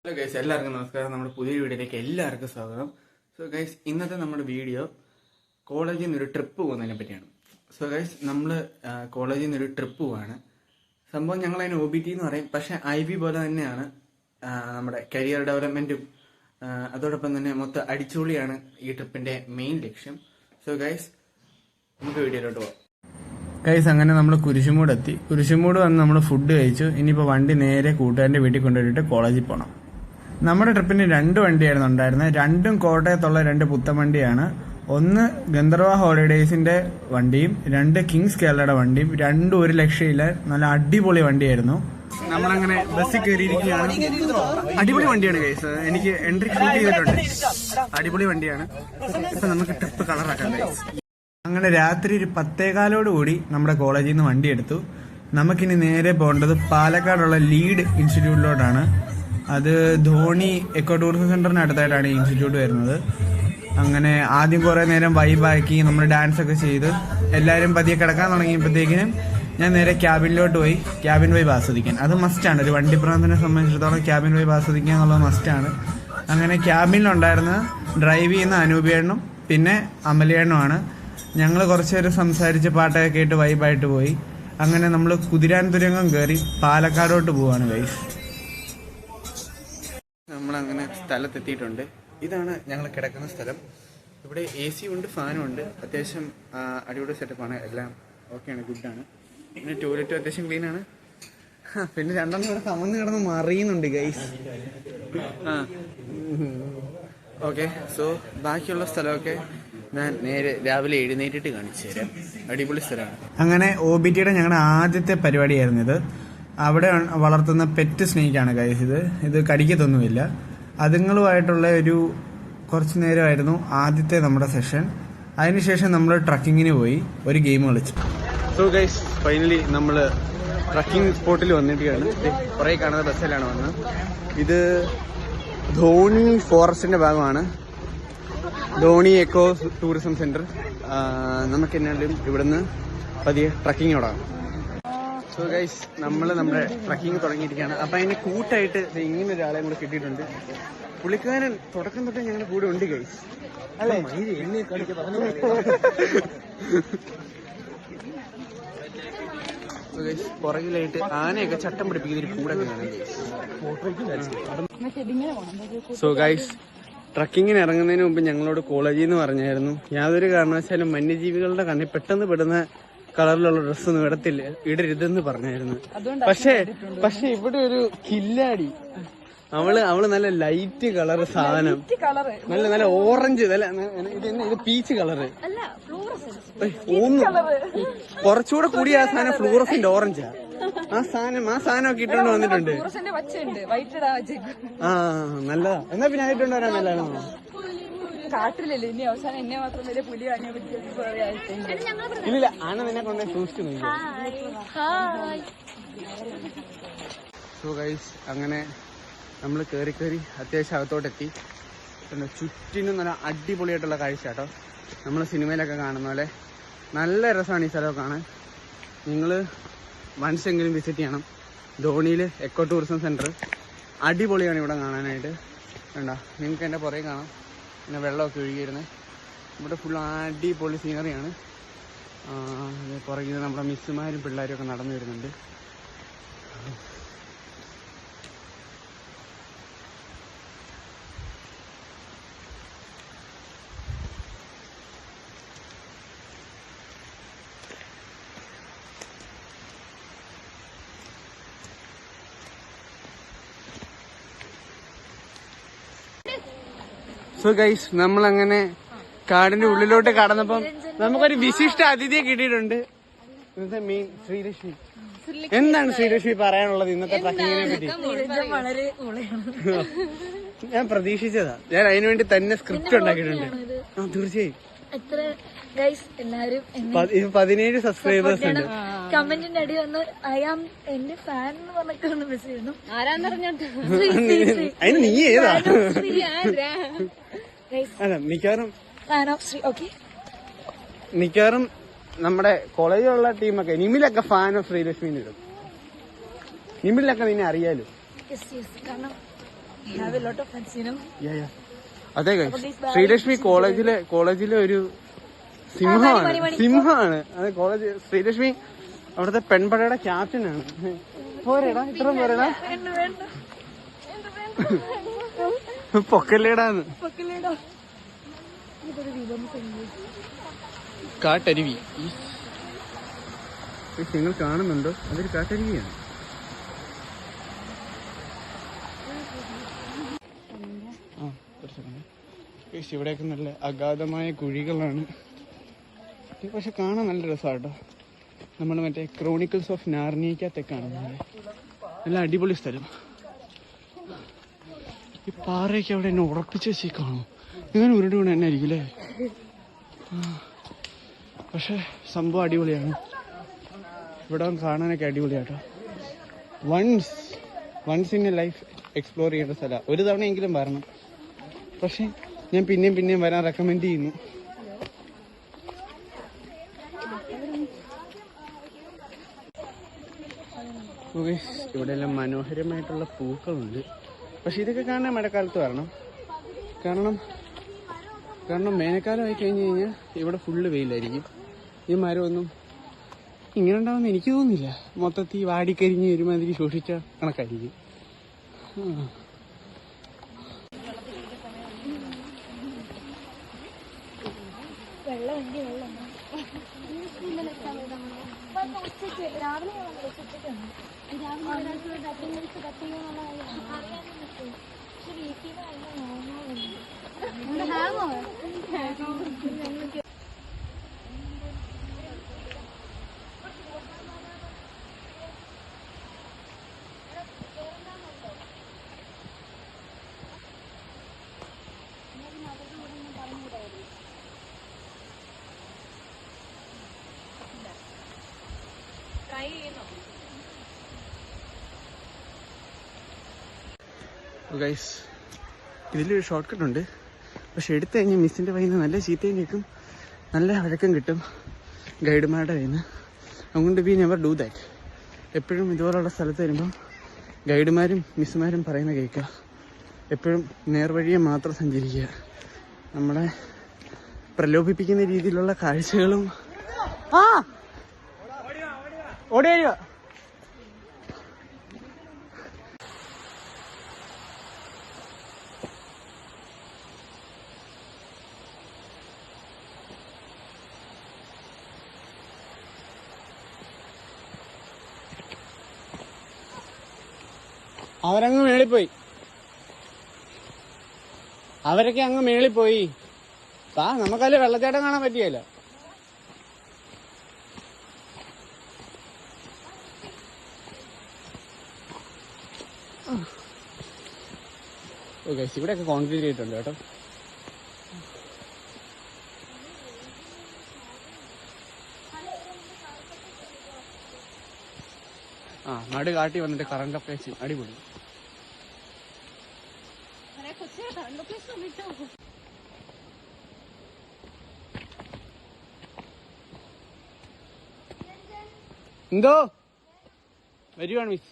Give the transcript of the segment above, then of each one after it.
Hello guys, എല്ലാവർക്കും നമസ്കാരം. നമ്മുടെ പുതിയ വീഡിയോയിലേക്ക് എല്ലാവർക്കും സ്വാഗതം. സോ ഗൈസ്, ഇന്നത്തെ നമ്മുടെ വീഡിയോ കോളേജിൽ നിന്നൊരു ട്രിപ്പ് പോകുന്നതിനെ പറ്റിയാണ്. സോ ഗൈസ്, നമ്മൾ കോളേജിൽ നിന്നൊരു ട്രിപ്പ് പോവാണ്. സംഭവം ഞങ്ങളതിന് OBT എന്ന് പറയും, പക്ഷേ IB പോലെ തന്നെയാണ്. നമ്മുടെ കരിയർ ഡെവലപ്മെൻറ്റും അതോടൊപ്പം തന്നെ മൊത്തം അടിച്ചുപൊളിയാണ് ഈ ട്രിപ്പിൻ്റെ മെയിൻ ലക്ഷ്യം. സോ ഗൈസ്, നമുക്ക് വീഡിയോയിലോട്ട് പോകാം. ഗൈസ്, അങ്ങനെ നമ്മൾ കുരിശുമൂട് എത്തി. കുരിശുമൂട് വന്ന് നമ്മൾ ഫുഡ് കഴിച്ചു. ഇനിയിപ്പോൾ വണ്ടി നേരെ കൂട്ടുകാരൻ്റെ വീട്ടിൽ കൊണ്ടുപോയിട്ട് കോളേജിൽ പോകണം. നമ്മുടെ ട്രിപ്പിന് 2 വണ്ടിയായിരുന്നു ഉണ്ടായിരുന്നത്. രണ്ടും കോട്ടയത്തുള്ള 2 പുത്തൻ വണ്ടിയാണ്. ഒന്ന് ഗന്ധർവ ഹോളിഡേയ്സിന്റെ വണ്ടിയും 2 കിങ്സ് കേരളയുടെ വണ്ടിയും. രണ്ടും ഒരു രക്ഷയില്ല, നല്ല അടിപൊളി വണ്ടിയായിരുന്നു. നമ്മളങ്ങനെ ബസ്സിൽ കയറിയിരിക്കുകയാണ്. അടിപൊളി വണ്ടിയാണ് ഗൈസ്, എനിക്ക് എൻട്രി ഷൂട്ട് ചെയ്തിട്ടുണ്ട്. അടിപൊളി വണ്ടിയാണ്. ഇപ്പൊ നമുക്ക് ട്രിപ്പ് കളറാക്കാം ഗൈസ്. അങ്ങനെ രാത്രി ഒരു 10:15 നമ്മുടെ കോളേജിൽ നിന്ന് വണ്ടി എടുത്തു. നമുക്കിനി നേരെ പോകേണ്ടത് പാലക്കാടുള്ള ലീഡ് ഇൻസ്റ്റിറ്റ്യൂട്ടിലോട്ടാണ്. അത് ധോണി എക്കോ ടൂറിസം സെന്ററിന് അടുത്തായിട്ടാണ് ഈ ഇൻസ്റ്റിറ്റ്യൂട്ട് വരുന്നത്. അങ്ങനെ ആദ്യം കുറേ നേരം വൈബാക്കി നമ്മൾ ഡാൻസ് ഒക്കെ ചെയ്ത് എല്ലാവരും പതിയെ കിടക്കാൻ തുടങ്ങിയപ്പോഴത്തേക്കിനും ഞാൻ നേരെ ക്യാബിനിലോട്ട് പോയി ക്യാബിൻ വൈബ് ആസ്വദിക്കാൻ. അത് മസ്റ്റാണ്, ഒരു വണ്ടി പ്രാന്തനെ സംബന്ധിച്ചിടത്തോളം ക്യാബിൻ വൈബ് ആസ്വദിക്കുക എന്നുള്ളത് മസ്റ്റാണ്. അങ്ങനെ ക്യാബിനിലുണ്ടായിരുന്ന ഡ്രൈവ് ചെയ്യുന്ന അനൂപേണ്ണും പിന്നെ അമലേണ്ണുമാണ്. ഞങ്ങൾ കുറച്ച് നേരം സംസാരിച്ച് പാട്ടൊക്കെ കേട്ട് വൈബായിട്ട് പോയി. അങ്ങനെ നമ്മൾ കുതിരാൻ തുരങ്കം കയറി പാലക്കാടോട്ട് പോവാണ് ഗൈസ്. നമ്മളങ്ങനെ സ്ഥലത്തെത്തിയിട്ടുണ്ട്. ഇതാണ് ഞങ്ങൾ കിടക്കുന്ന സ്ഥലം. ഇവിടെ AC ഉണ്ട്, ഫാനും ഉണ്ട്. അത്യാവശ്യം അടിപൊളി സെറ്റപ്പാണ്. എല്ലാം ഓക്കെയാണ്, ഗുഡാണ്. പിന്നെ ടോയ്ലറ്റും അത്യാവശ്യം ക്ലീനാണ്. പിന്നെ 2 ഇവിടെ കമന്ന് കിടന്ന് മറിയുന്നുണ്ട് ഗൈസ്. ഓക്കെ, സോ ബാക്കിയുള്ള സ്ഥലമൊക്കെ ഞാൻ നേരെ രാവിലെ എഴുന്നേറ്റിട്ട് കാണിച്ചു തരാം. അടിപൊളി സ്ഥലമാണ്. അങ്ങനെ OBTയുടെ ഞങ്ങളുടെ ആദ്യത്തെ പരിപാടിയായിരുന്നു ഇത്. അവിടെ വളർത്തുന്ന പെറ്റ് സ്നേക്കാണ് ഗൈസ്. ഇത് കടിക്കത്തൊന്നുമില്ല. അതുങ്ങളുമായിട്ടുള്ള ഒരു കുറച്ച് നേരമായിരുന്നു ആദ്യത്തെ നമ്മുടെ സെഷൻ. അതിനുശേഷം നമ്മൾ ട്രക്കിങ്ങിന് പോയി ഒരു ഗെയിം കളിച്ചു. സോ ഗൈസ്, ഫൈനലി നമ്മൾ ട്രക്കിംഗ് സ്പോട്ടിൽ വന്നിട്ടാണ്. കുറേ കാണുന്ന ബസ്സിലാണ് വന്നത്. ഇത് ധോണി ഫോറസ്റ്റിന്റെ ഭാഗമാണ്, ധോണി എക്കോ ടൂറിസം സെന്റർ. നമുക്ക് എന്നാലും ഇവിടുന്ന് പതിയെ ട്രക്കിങ് തുടങ്ങാം. സോ ഗൈസ്, നമ്മുടെ ട്രക്കിങ് തുടങ്ങിയിരിക്കുകയാണ്. അപ്പം അതിന് കൂട്ടായിട്ട് ഇങ്ങനെ ഒരാളെ കൂടെ കിട്ടിയിട്ടുണ്ട്. പുള്ളിക്കാരൻ തുടക്കം തൊട്ടേ ഞങ്ങളുടെ കൂടെ ഉണ്ട് ഗൈസ്, അല്ലേ? പുറകിലായിട്ട് ആനയൊക്കെ ചട്ടം പിടിപ്പിക്കുന്നൊരു കൂടൊക്കെ കാണാം ഗൈസ്. സോ ഗൈസ്, ട്രക്കിങ്ങിന് ഇറങ്ങുന്നതിന് മുമ്പ് ഞങ്ങളോട് കോളേജിൽ നിന്ന് പറഞ്ഞായിരുന്നു യാതൊരു കാരണവശാലും വന്യജീവികളുടെ കണ്ണിൽ പെട്ടെന്ന് പെടുന്ന കളറിലുള്ള ഡ്രസ്സൊന്നും ഇടരുതെന്ന് പറഞ്ഞായിരുന്നു. പക്ഷെ ഇവിടെ ഒരു കില്ലാടി, അവള് നല്ല ലൈറ്റ് കളർ സാധനം, നല്ല ഓറഞ്ച്, ഇത് പീച്ച് കളറ്, കുറച്ചുകൂടെ കൂടി ആ സാധനം ഫ്ലൂറസെന്റ് ഓറഞ്ചാ. ആ സാധനം ഒക്കെ ഇട്ടുകൊണ്ട് വന്നിട്ടുണ്ട്. ആ നല്ലതാ. എന്നാ പിന്നെ ആയിട്ടുണ്ട് വരാൻ നല്ലതാണോ? കാട്ടിലല്ലേ ഇനി അവസാനം എന്നെ മാത്രം വലിയ പുലി ആന ഇല്ല, ആന നിന്നെ കൊണ്ട് സൂക്ഷിച്ചു നോക്കി. സോ ഗൈസ്, അങ്ങനെ നമ്മൾ കയറി അത്യാവശ്യം അകത്തോട്ടെത്തി. ചുറ്റിനും നല്ല അടിപൊളിയായിട്ടുള്ള കാഴ്ച കേട്ടോ. നമ്മൾ സിനിമയിലൊക്കെ കാണുന്ന പോലെ നല്ല രസമാണ് ഈ സ്ഥലമൊക്കെ കാണാൻ. നിങ്ങൾ വൺസെങ്കിലും വിസിറ്റ് ചെയ്യണം. ധോണിയിൽ എക്കോ ടൂറിസം സെന്റർ അടിപൊളിയാണ് ഇവിടെ കാണാനായിട്ട്. കണ്ടോ, നിങ്ങൾക്ക് എൻ്റെ പുറകെ കാണാം, പിന്നെ വെള്ളമൊക്കെ ഒഴുകിയിരുന്നത്. ഇവിടെ ഫുൾ അടിപൊളി സീനറിയാണ്. പുറകിൽ നമ്മുടെ മിസ്സുമാരും പിള്ളേരും ഒക്കെ നടന്നു വരുന്നുണ്ട്. സോ ഗൈസ്, നമ്മളങ്ങനെ കാടിന്റെ ഉള്ളിലോട്ട് കടന്നപ്പം നമുക്കൊരു വിശിഷ്ട അതിഥിയെ കിട്ടിയിട്ടുണ്ട്. ഇന്നത്തെ മെയിൻ ശ്രീലക്ഷ്മി. എന്താണ് ശ്രീലക്ഷ്മി പറയാനുള്ളത് ഇന്നത്തെ ട്രക്കിങ്ങിനെ പറ്റി? ഞാൻ പ്രതീക്ഷിച്ചതാ. ഞാൻ അതിനുവേണ്ടി തന്നെ സ്ക്രിപ്റ്റ് ഉണ്ടാക്കിയിട്ടുണ്ട്. തീർച്ചയായും. 17 സബ്സ്ക്രൈബേഴ്സ് ഉണ്ട്. കമന്റിന്റെ അടി വന്ന് അയാം എന്റെ ഫാൻ എന്ന് പറഞ്ഞൊക്കെ മെസ്സേജ് ചെയ്യുന്നു. ആരാന്നറിഞ്ഞിട്ട് അതിന് നീ ഏതാ? അല്ല, മിക്കവാറും നമ്മുടെ കോളേജിലുള്ള ടീമൊക്കെ നിമിലൊക്കെ ഫാൻ ഓഫ് ശ്രീലക്ഷ്മി ഇടും. നിമിലൊക്കെ നിന്നെ അറിയാലോ. I have a lot of friends, you know. അതെ ശ്രീലക്ഷ്മി കോളേജിലെ ഒരു സിംഹമാണ്. അത് കോളേജ് ശ്രീലക്ഷ്മി അവിടുത്തെ പെൺപടയുടെ ക്യാപ്റ്റനാണ്. പോരേടാ, ഇത്ര പോരേടാ, പൊക്കല്ലേടാന്ന്. കാട്ടരുവി നിങ്ങൾ കാണുന്നുണ്ടോ? അതൊരു കാട്ടരുവിയാണ്. ഇവിടെയൊക്കെ നല്ല അഗാധമായ കുഴികളാണ്. പക്ഷെ കാണാൻ നല്ല രസമാട്ടോ. നമ്മൾ മറ്റേ ക്രോണിക്കിൾസ് ഓഫ് നാർണിയക്കകത്തൊക്കെയാണ് നല്ല അടിപൊളി സ്ഥലം. ഈ പാറയൊക്കെ അവിടെ എന്നെ ഉറപ്പിച്ച് വെച്ചേക്കാണോ? ഇങ്ങനെ ഉരുണ്ട് വീണ് തന്നെ ആയിരിക്കും അല്ലേ? പക്ഷെ സംഭവം അടിപൊളിയാണ്. ഇവിടെ കാണാനൊക്കെ അടിപൊളിയാട്ടോ. Once in a life explore ചെയ്യേണ്ട സ്ഥലമാണ്. ഒരു തവണയെങ്കിലും വരണം. പക്ഷെ ഞാൻ പിന്നെയും വരാൻ റെക്കമെൻഡ് ചെയ്യുന്നു. ഇവിടെ എല്ലാം മനോഹരമായിട്ടുള്ള പൂക്കളുണ്ട്. പക്ഷെ ഇതൊക്കെ കാണാൻ മഴക്കാലത്ത് വരണം. കാരണം വേനൽക്കാലം ആയി കഴിഞ്ഞ് കഴിഞ്ഞാൽ ഇവിടെ ഫുള്ള് വെയിലായിരിക്കും. ഈ മരമൊന്നും ഇങ്ങനെ ഉണ്ടാവുമെന്ന് എനിക്ക് തോന്നുന്നില്ല. മൊത്തത്തിൽ വാടിക്കരിഞ്ഞ് ഒരുമാതിരി ശോഷിച്ച കണക്കായിരിക്കും. ഗൈസ്, ഇതിലൊരു ഷോർട്ട് കട്ട് ഉണ്ട്. പക്ഷെ എടുത്തു കഴിഞ്ഞാൽ മിസ്സിൻ്റെ കയ്യിൽ നിന്ന് നല്ല ചീത്തയും കേൾക്കും, നല്ല വഴക്കം കിട്ടും ഗൈഡുമാരുടെ കയ്യിൽ നിന്ന്. അതുകൊണ്ട് വി നെവർ ഡൂ ദാറ്റ്. എപ്പോഴും ഇതുപോലുള്ള സ്ഥലത്ത് വരുമ്പം ഗൈഡുമാരും മിസ്സുമാരും പറയുന്ന കേൾക്കുക. എപ്പോഴും നേർവഴിയെ മാത്രം സഞ്ചരിക്കുക. നമ്മളെ പ്രലോഭിപ്പിക്കുന്ന രീതിയിലുള്ള കാഴ്ചകളും ഓടി വരിക. അവരങ്ങ് മേളിപ്പോയി. അവരൊക്കെ അങ്ങ് മേളിപ്പോയി. നമുക്കല്ലേ വെള്ളച്ചാട്ടം കാണാൻ പറ്റിയല്ലോ. ഓക്കെ, ഇവിടെയൊക്കെ കോൺക്രീറ്റ് ചെയ്തിട്ടുണ്ട് കേട്ടോ. നാട് കാട്ടി വന്നിട്ട് കറണ്ട് ലൊക്കേഷൻ അടിപൊളി. എന്തോ വരുവാണ് മിസ്.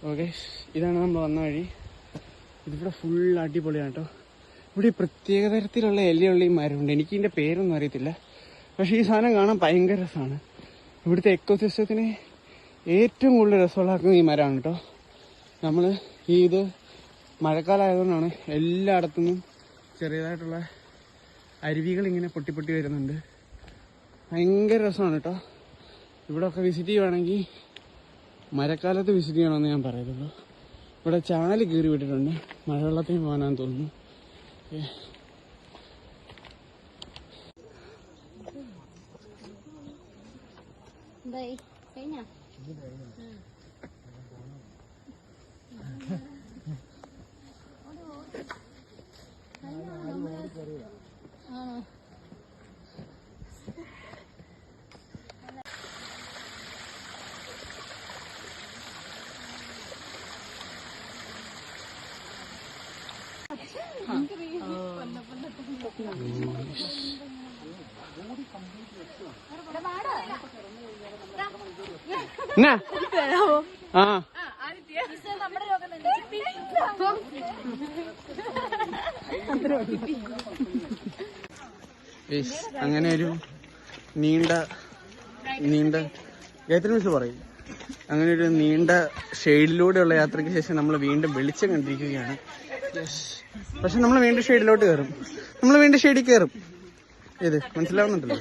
ഓക്കെ, ഇതാണ് നമ്മൾ വന്ന വഴി. ഇതിവിടെ ഫുൾ അടിപൊളിയാണ് കേട്ടോ. ഇവിടെ പ്രത്യേക തരത്തിലുള്ള എല്ലുള്ള ഈ മരമുണ്ട്. എനിക്ക് ഇതിൻ്റെ പേരൊന്നും അറിയത്തില്ല. പക്ഷേ ഈ സാധനം കാണാൻ ഭയങ്കര രസമാണ്. ഇവിടുത്തെ എക്കോസിസ്റ്റത്തിന് ഏറ്റവും കൂടുതൽ രസമുള്ളാക്കുന്നത് ഈ മരമാണ് കേട്ടോ. നമ്മൾ ഇത് മഴക്കാലമായതുകൊണ്ടാണ് എല്ലായിടത്തുനിന്നും ചെറിയതായിട്ടുള്ള അരുവികൾ ഇങ്ങനെ പൊട്ടി വരുന്നുണ്ട്. ഭയങ്കര രസമാണ് കേട്ടോ. ഇവിടെയൊക്കെ വിസിറ്റ് ചെയ്യുവാണെങ്കിൽ മഴക്കാലത്ത് വിസിറ്റ് ചെയ്യണമെന്ന് ഞാൻ പറയുള്ളൂ. ഇവിടെ ചാല് കീറി വിട്ടിട്ടുണ്ട്. മഴവെള്ളത്തിന് പോകാനാന്ന് തോന്നുന്നു. എന്നാ ആ നമ്മുടെ രോഗം തന്നെ അങ്ങനെ ഒരു നീണ്ട ഗായത്രി മിസ് പറയും. അങ്ങനെ ഒരു നീണ്ട ഷെയ്ഡിലൂടെയുള്ള യാത്രയ്ക്ക് ശേഷം നമ്മൾ വീണ്ടും വെളിച്ചം കണ്ടിരിക്കുകയാണ്. പക്ഷെ നമ്മൾ വീണ്ടും ഷെയ്ഡിലോട്ട് കയറും. നമ്മൾ വീണ്ടും ഷെയ്ഡിൽ കയറും. ഏത് മനസ്സിലാവുന്നുണ്ടല്ലോ.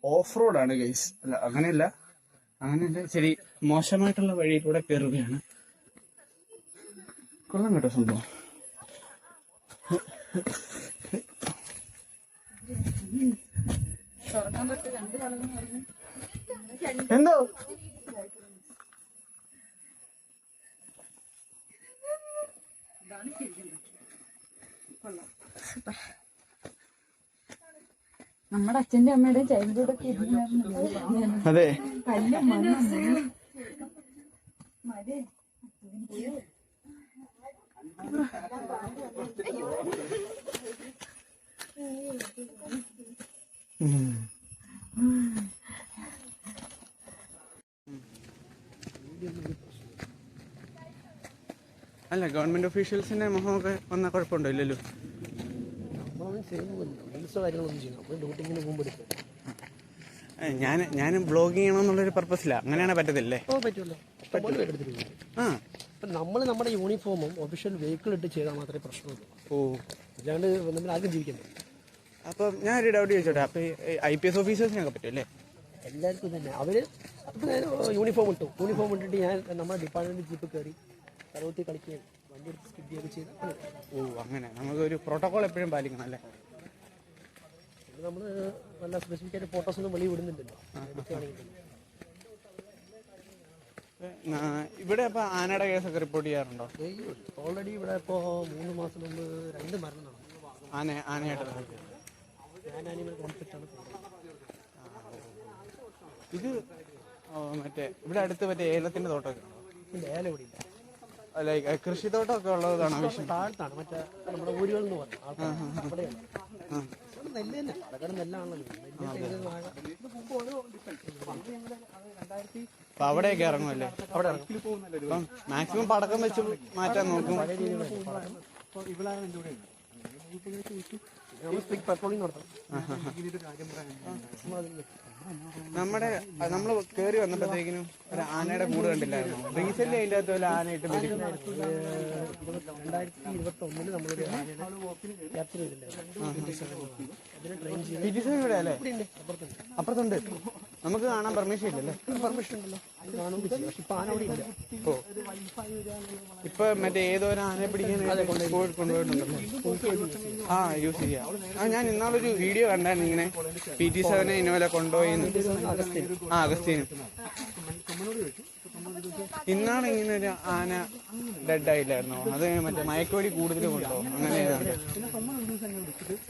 ഓഫ് റോഡാണ് ഗൈസ്. അല്ല അങ്ങനെയല്ല ശരി, മോശമായിട്ടുള്ള വഴിയിലൂടെ കയറുകയാണ്. കൊള്ളാം കേട്ടോ സംഭവം. എന്തോ നമ്മുടെ അച്ഛന്റെ അമ്മയുടെ ചൈൽഡ്ഹുഡ് ഒക്കെ അതെ. കല്ലും മണ്ണും അല്ല ഗവൺമെന്റ് ഒഫീഷ്യൽസിന്റെ മുഖമൊക്കെ വന്നാൽ കുഴപ്പമുണ്ടോ? ഇല്ലല്ലോ. ഞാനും ബ്ലോഗ് ചെയ്യണമെന്നുള്ളൊരു പർപ്പസില്ല. അങ്ങനെയാണ് പറ്റത്തില്ലേ? ആ നമ്മൾ നമ്മുടെ യൂണിഫോമും ഒഫീഷ്യൽ വെഹിക്കിൾ ഇട്ട് ചെയ്താൽ മാത്രമേ പ്രശ്നമുള്ളൂ. ഓ, അല്ലാണ്ട് നമ്മൾ ആദ്യം ജീവിക്കണ്ടേ? അപ്പം ഞാനൊരു ഡൗട്ട് ചോദിച്ചോട്ടെ. അപ്പം IPS ഓഫീസേഴ്സിനൊക്കെ പറ്റുമല്ലേ? എല്ലാവർക്കും തന്നെ അവര് യൂണിഫോം ഇട്ടിട്ട് ഞാൻ നമ്മുടെ ഡിപ്പാർട്ട്മെന്റ് ജീപ്പ് കയറി സർവത്തിൽ കളിക്കുകയും വണ്ടി എടുത്ത് സ്കിഡ് ചെയ്യുകയൊക്കെ ചെയ്താൽ. ഓ, അങ്ങനെ നമുക്കൊരു പ്രോട്ടോകോൾ എപ്പോഴും പാലിക്കണം അല്ലേ? നമ്മൾ നല്ല സ്പെസിഫിക് ആയിട്ട് ഫോട്ടോസ് ഒന്നും വെളി വിടുന്നുണ്ടല്ലോ. ഇവിടെ അപ്പൊ ആനയുടെ കേസൊക്കെ റിപ്പോർട്ട് ചെയ്യാറുണ്ടോ? ഓൾറെഡി ഇവിടെ ഇപ്പോൾ 3 മാസം മുമ്പ് 2 മരണം നടന്നു. ആനയായിട്ട് ഞാൻ ആനിമൽ കോൺഫ്ലിക്റ്റ് ആണ്. ഇത് മറ്റേ ഇവിടെ അടുത്ത് മറ്റേ ഏലത്തിന്റെ തോട്ടമൊക്കെ ഇല്ല, ഏലം ഇവിടെ ഇല്ല. ലൈക്ക് കൃഷിത്തോട്ടമൊക്കെ ഉള്ളതാണ് ആവശ്യം. താഴത്താണ് മറ്റേ നമ്മുടെ ഊരുകൾ എന്ന് പറഞ്ഞു അവിടെയാണ്. നെല്ല് തന്നെ, അതൊക്കെ നെല്ലാണല്ലോ. അപ്പൊ അവിടെയൊക്കെ ഇറങ്ങുമല്ലേ? അവിടെ അപ്പം മാക്സിമം പടക്കം വെച്ച് മാറ്റാൻ നോക്കും. പെട്രോളിംഗ് നടത്തണം. നമ്മള് കേറി വന്നപ്പോഴത്തേക്കിനും ഒരു ആനയുടെ കൂട് കണ്ടില്ലായിരുന്നു. റീസെന്റ് അതിന്റെ അകത്ത് വല്ല ആനയിട്ട് 2021 നമ്മളൊരു ക്യാപ്ചർ ചെയ്തിട്ടുണ്ടായിരുന്നു. ഇവിടെ അല്ലേ? അപ്പുറത്തുണ്ട്. നമുക്ക് കാണാൻ പെർമിഷൻ ഇല്ലല്ലേ? പെർമിഷൻ ഉണ്ടല്ലോ, ഇപ്പൊ ആന അവിടെ ഇല്ല. ഓ, ഇപ്പൊ മറ്റേ ഏതോ ഒരു ആനയെ പിടിക്കാൻ കൊണ്ടുപോയിട്ടുണ്ടല്ലോ. ആ, യൂസ് ചെയ്യാം. ഞാൻ ഇന്നാളൊരു വീഡിയോ കണ്ടായിരുന്നു ഇങ്ങനെ PT7 ഇന്നോലെ കൊണ്ടുപോയി. അഗസ്തീനും ഇന്നാണ് ഇങ്ങനെ ഒരു ആന ഡെഡ് ആയില്ലായിരുന്നോ? അത് മറ്റേ മയക്കുവടി കൂടുതൽ കൊണ്ടുപോകും. അങ്ങനെ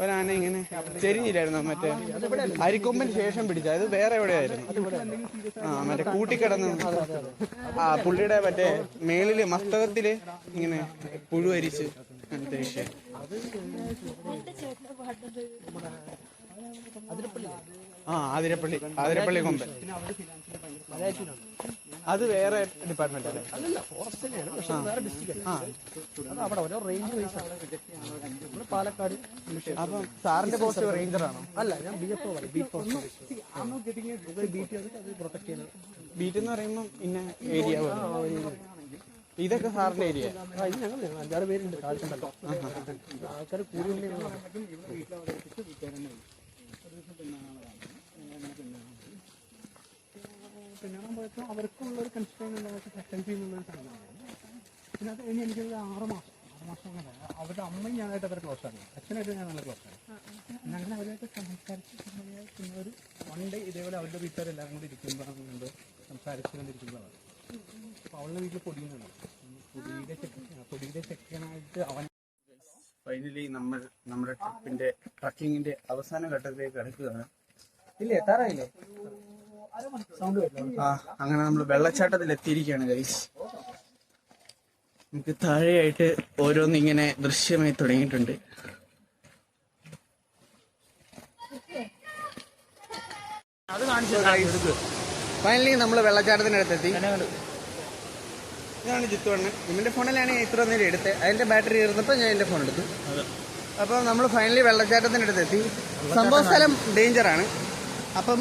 ഒരാന ഇങ്ങനെ ചെരിഞ്ഞില്ലായിരുന്നോ? മറ്റേ അരിക്കൊമ്പിന് ശേഷം പിടിച്ച അത് വേറെ എവിടെയായിരുന്നു. മറ്റേ കൂട്ടിക്കിടന്ന് പുള്ളിയുടെ മറ്റേ മേളില് മസ്തകത്തില് ഇങ്ങനെ പുഴുവരിച്ച് അങ്ങനത്തെ വിഷയം. ആതിരപ്പള്ളി കൊമ്പൻ അത് വേറെ ഡിപ്പാർട്ട്മെന്റ് അല്ലേ? അല്ലല്ല, ഫോറസ്റ്റ് തന്നെയാണ്, പക്ഷെ വേറെ ഡിസ്ട്രിക്റ്റ് ആണ്. അവിടെ ഓരോ റേഞ്ച് വൈസ് ആണ്. ഇവിടെ പാലക്കാട്. അപ്പം സാറിന്റെ പോസ്റ്റ് റേഞ്ചറാണോ? അല്ല, ഞാൻ BFO പറയും, ബീറ്റ് ഫോറസ്റ്റ്. ബീറ്റ് അത് പ്രൊട്ടക്ട് ചെയ്യണം. ബീറ്റ് എന്ന് പറയുമ്പോൾ ഇന്ന ഏരിയ ഇതൊക്കെ സാറിന്റെ ഏരിയ? ഇത് ഞങ്ങൾ 5-6 പേരുണ്ട് താഴ്ചണ്ടല്ലോ. ആൾക്കാർ കൂടി പിന്നെ അവർക്കുള്ള ഒരു കൺസ്ട്രെയിൻ സെക്കൻഡ് ചെയ്യുന്നുള്ളൊരു സാധനമാണ്. പിന്നെ അത് കഴിഞ്ഞ് എനിക്കൊരു 6 മാസം അങ്ങനെ അവരുടെ അമ്മയും ഞാനായിട്ട് അവരെ ക്ലോസ് ആണ്. അച്ഛനായിട്ട് ഞാൻ നല്ല ക്ലോസ് ആണ്. അങ്ങനെ അവരായിട്ട് സംസാരിച്ച് പിന്നെ ഒരു 1 ഡേ ഇതേപോലെ അവരുടെ വീട്ടുകാരെല്ലാവരും കൂടി ഇരിക്കുമ്പോഴാണ് സംസാരിച്ചുകൊണ്ടിരിക്കുന്നതാണ്. അപ്പോൾ അവളുടെ വീട്ടിൽ പൊടിയുന്നുണ്ട്. പൊടിയുടെ ചെക്കനായിട്ട് അവൻ ഫൈനലി നമ്മൾ നമ്മുടെ ട്രക്കിങ്ങിന്റെ അവസാന ഘട്ടത്തിലേക്ക് കടക്കുകയാണ്. ഇല്ലേ, എത്താറായില്ലേ? അങ്ങനെ നമ്മൾ വെള്ളച്ചാട്ടത്തിൽ എത്തിയിരിക്കുകയാണ് ഗൈസ്. നമുക്ക് താഴെയായിട്ട് ഓരോന്നിങ്ങനെ ദൃശ്യമായി തുടങ്ങിയിട്ടുണ്ട്. ഫൈനലി നമ്മൾ വെള്ളച്ചാട്ടത്തിനടുത്തെത്തി. ഇതാണ് ജിത്തുവണ്ണൻ. ഇവന്റെ ഫോണിലാണ് ഇത്ര നേരം എടുത്തത്. അതിന്റെ ബാറ്ററി തീർന്നപ്പോൾ ഞാൻ എന്റെ ഫോൺ എടുത്തു. അപ്പോൾ നമ്മൾ ഫൈനലി വെള്ളച്ചാട്ടത്തിനടുത്തെത്തി. സംഭവ സ്ഥലം ഡേഞ്ചറാണ്. അപ്പം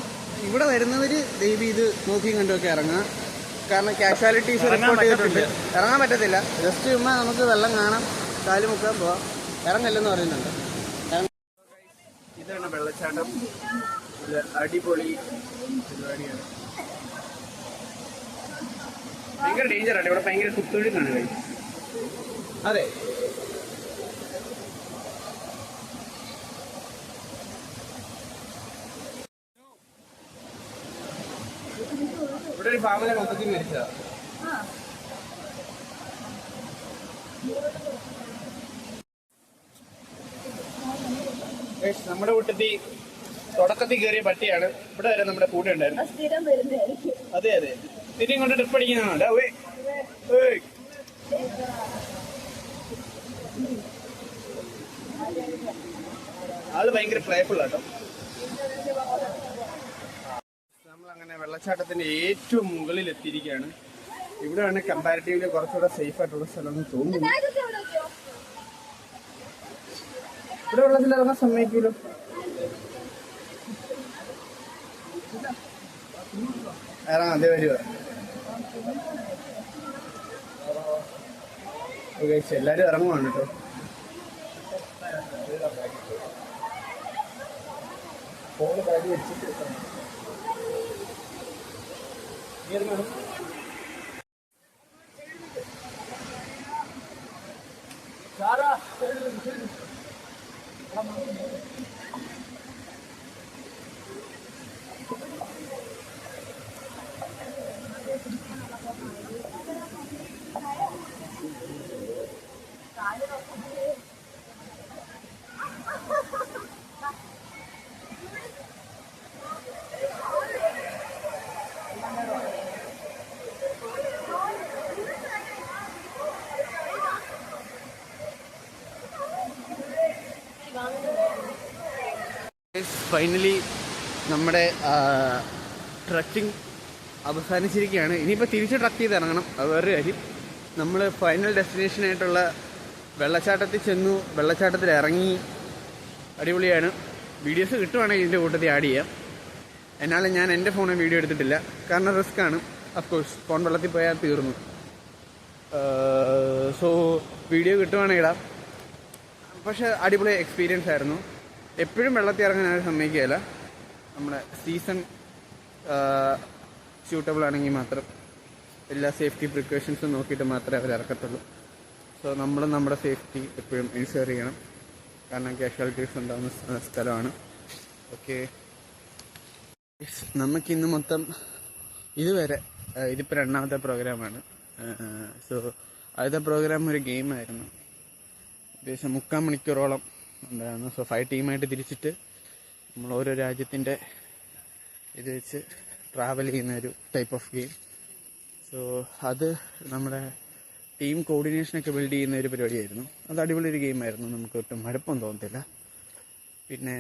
ഇവിടെ വരുന്നവര് ദൈവം ഇത് നോക്കിയും കണ്ടുമൊക്കെ ഇറങ്ങുക. കാരണം കാഷ്വാലിറ്റീസ് റിപ്പോർട്ട് ചെയ്തിട്ടുണ്ട്. ഇറങ്ങാൻ പറ്റത്തില്ല. ജസ്റ്റ് ചുമ്മാ നമുക്ക് വെള്ളം കാണാം, കാല് മുക്കാൻ പോവാം. ഇറങ്ങല്ലെന്ന് പറയുന്നുണ്ട്. ഇതാണ് വെള്ളച്ചാട്ടം. ഇത് അടിപൊളി പരിപാടിയാണ്. ഭയങ്കര ഡേഞ്ചറാണ്. ഇവിടെ ഭയങ്കര കുത്തൊഴുക്കാണ്. അതെ, ഇവിടെ ഒരു ഫാമിലെ മൊത്തത്തിൽ മരിച്ചതാ. നമ്മുടെ കൂട്ടത്തിൽ തുടക്കത്തിൽ കയറിയ പട്ടിയാണ്. ഇവിടെ വരെ നമ്മുടെ കൂടെ ഉണ്ടായിരുന്നു. അതെ അതെ, തിരിയും കൊണ്ട് ട്രിപ്പ് അടിക്കുന്നതാണോ? ആള് ഭയങ്കര പ്ലേഫുൾ ആട്ടോ. നമ്മളങ്ങനെ വെള്ളച്ചാട്ടത്തിന്റെ ഏറ്റവും മുകളിൽ എത്തിയിരിക്കുകയാണ്. ഇവിടെയാണ് കമ്പാരിറ്റീവ്ലി കുറച്ചുകൂടെ സേഫ് ആയിട്ടുള്ള സ്ഥലം എന്ന് തോന്നുന്നു. ഇവിടെ വെള്ളത്തിൽ ഇറങ്ങാൻ സമ്മതിക്കൂലോ. ഇറങ്ങാം, അതേ വരുക. എല്ലാരും ഇറങ്ങുവാണ് കേട്ടോ. ഫോണ് കാര്യം വെച്ചിട്ട് ഫൈനലി നമ്മുടെ ട്രക്കിംഗ് അവസാനിച്ചിരിക്കുകയാണ്. ഇനിയിപ്പോൾ തിരിച്ച് ട്രക്ക് ചെയ്ത് ഇറങ്ങണം. അത് വേറൊരു കാര്യം. നമ്മൾ ഫൈനൽ ഡെസ്റ്റിനേഷനായിട്ടുള്ള വെള്ളച്ചാട്ടത്തിൽ ചെന്നു. വെള്ളച്ചാട്ടത്തിൽ ഇറങ്ങി. അടിപൊളിയാണ്. വീഡിയോസ് കിട്ടുവാണെങ്കിൽ ഇതിൻ്റെ കൂട്ടത്തിൽ ആഡ് ചെയ്യാം. എന്നാലും ഞാൻ എൻ്റെ ഫോണിൽ വീഡിയോ എടുത്തിട്ടില്ല. കാരണം റിസ്ക്കാണ്. അഫ്കോഴ്സ് ഫോൺ വെള്ളത്തിൽ പോയാൽ തീർന്നു. സോ വീഡിയോ കിട്ടുവാണെങ്കിൽ ഇടാം. പക്ഷേ അടിപൊളി എക്സ്പീരിയൻസ് ആയിരുന്നു. എപ്പോഴും വെള്ളത്തിൽ ഇറങ്ങാൻ ആരും സമ്മതിക്കുകയില്ല. നമ്മുടെ സീസൺ സ്യൂട്ടബിൾ ആണെങ്കിൽ മാത്രം, എല്ലാ സേഫ്റ്റി പ്രിക്കോഷൻസും നോക്കിയിട്ട് മാത്രമേ അവർ ഇറക്കത്തുള്ളൂ. സോ നമ്മൾ നമ്മുടെ സേഫ്റ്റി എപ്പോഴും എൻഷുർ ചെയ്യണം. കാരണം കാഷ്വാലിറ്റീസ് ഉണ്ടാകുന്ന സ്ഥലമാണ്. ഓക്കെ, നമുക്കിന്ന് മൊത്തം ഇതുവരെ ഇതിപ്പോൾ രണ്ടാമത്തെ പ്രോഗ്രാമാണ്. സോ ആദ്യത്തെ പ്രോഗ്രാം ഒരു ഗെയിമായിരുന്നു. ഏകദേശം 3/4 മണിക്കൂറോളം ഉണ്ടായിരുന്നു. സോ 5 ടീമായിട്ട് തിരിച്ചിട്ട് നമ്മൾ ഓരോ രാജ്യത്തിൻ്റെ ഇത് വെച്ച് ട്രാവൽ ചെയ്യുന്ന ഒരു ടൈപ്പ് ഓഫ് ഗെയിം. സോ അത് നമ്മുടെ ടീം കോർഡിനേഷനൊക്കെ ബിൽഡ് ചെയ്യുന്ന ഒരു പരിപാടിയായിരുന്നു. അത് അടിപൊളി ഒരു ഗെയിമായിരുന്നു. നമുക്ക് ഒട്ടും മടുപ്പൊന്നും തോന്നത്തില്ല. പിന്നെ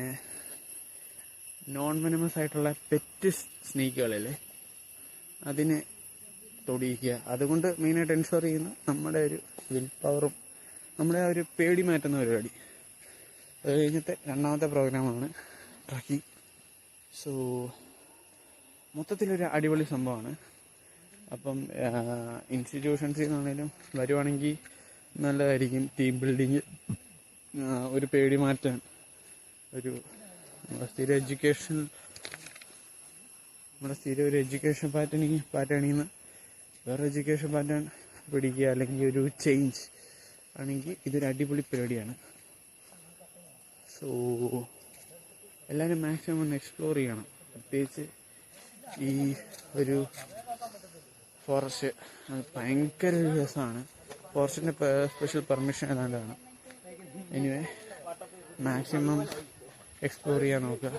നോൺ വെനമസ് ആയിട്ടുള്ള പെറ്റ് സ്നേക്കുകളില്ലേ, അതിനെ തൊടിയിക്കുക. അതുകൊണ്ട് മെയിനായിട്ട് എൻഷുർ ചെയ്യുന്ന നമ്മുടെ ഒരു വിൽ പവറും നമ്മുടെ ആ ഒരു പേടി മാറ്റുന്ന പരിപാടി. അത് കഴിഞ്ഞിട്ട് രണ്ടാമത്തെ പ്രോഗ്രാമാണ് ട്രക്കിംഗ്. സോ മൊത്തത്തിലൊരു അടിപൊളി സംഭവമാണ്. അപ്പം ഇൻസ്റ്റിറ്റ്യൂഷൻസിൽ നിന്നാണെങ്കിലും വരുവാണെങ്കിൽ നല്ലതായിരിക്കും. ടീം ബിൽഡിങ്, ഒരു പേടി മാറ്റാൻ, ഒരു സ്ഥിര ഒരു എഡ്യൂക്കേഷൻ പാറ്റേണിൽ നിന്ന് വേറെ എഡ്യൂക്കേഷൻ പാറ്റേൺ പിടിക്കുക, അല്ലെങ്കിൽ ഒരു ചേഞ്ച് ആണെങ്കിൽ ഇതൊരു അടിപൊളി പരിപാടിയാണ്. സോ എല്ലാവരും മാക്സിമം ഒന്ന് എക്സ്പ്ലോർ ചെയ്യണം. പ്രത്യേകിച്ച് ഈ ഒരു ഫോറസ്റ്റ് ഭയങ്കര ഒരു രസമാണ്. ഫോറസ്റ്റിൻ്റെ സ്പെഷ്യൽ പെർമിഷൻ ഏതാണ്ടാണ്. എനിവേ മാക്സിമം എക്സ്പ്ലോർ ചെയ്യാൻ നോക്കുക.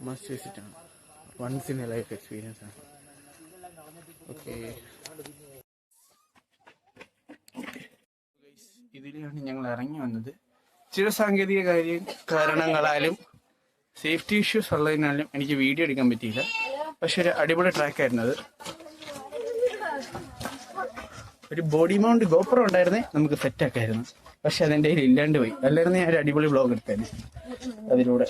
മസ്റ്റ് വിസിറ്റ് ആണ്. Once in a life experience ആണ്. ഓക്കെ, ഇതിലാണ് ഞങ്ങൾ ഇറങ്ങി വന്നത്. ചില സാങ്കേതിക കാരണങ്ങളാലും സേഫ്റ്റി ഇഷ്യൂസ് ഉള്ളതിനാലും എനിക്ക് വീഡിയോ എടുക്കാൻ പറ്റിയില്ല. പക്ഷെ ഒരു അടിപൊളി ട്രാക്കായിരുന്നു അത്. ഒരു ബോഡി മൗണ്ട് ഗോപ്രോ ഉണ്ടായിരുന്നേ നമുക്ക് സെറ്റാക്കായിരുന്നു. പക്ഷെ അതെൻ്റെ കയ്യിൽ ഇല്ലാണ്ട് പോയി. അല്ലായിരുന്നു ഞാൻ ഒരു അടിപൊളി ബ്ലോഗ് എടുത്തേനെ അതിലൂടെ.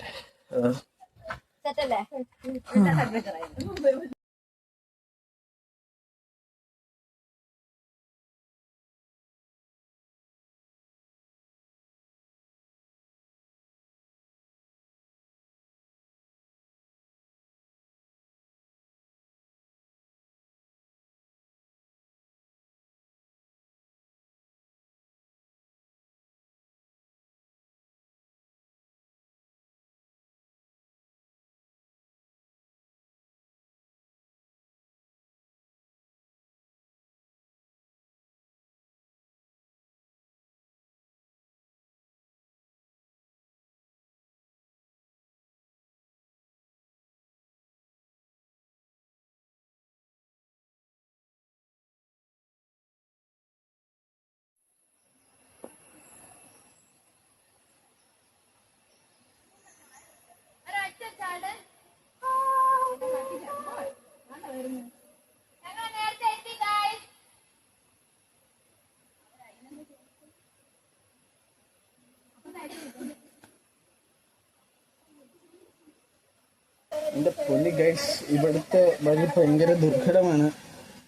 എൻ്റെ പൊന്നി ഗൈസ്, ഇവിടുത്തെ വഴി ഭയങ്കര ദുർഘടമാണ്.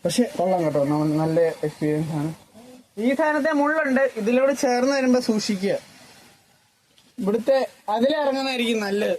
പക്ഷെ കൊള്ളാം കേട്ടോ, നല്ല എക്സ്പീരിയൻസ് ആണ്. ഈ സാധനത്തെ മുള്ളുണ്ട്, ഇതിലൂടെ ചേർന്ന് വരുമ്പോൾ സൂക്ഷിക്കുക. ഇവിടുത്തെ അതിലിറങ്ങുന്നതായിരിക്കും നല്ലത്.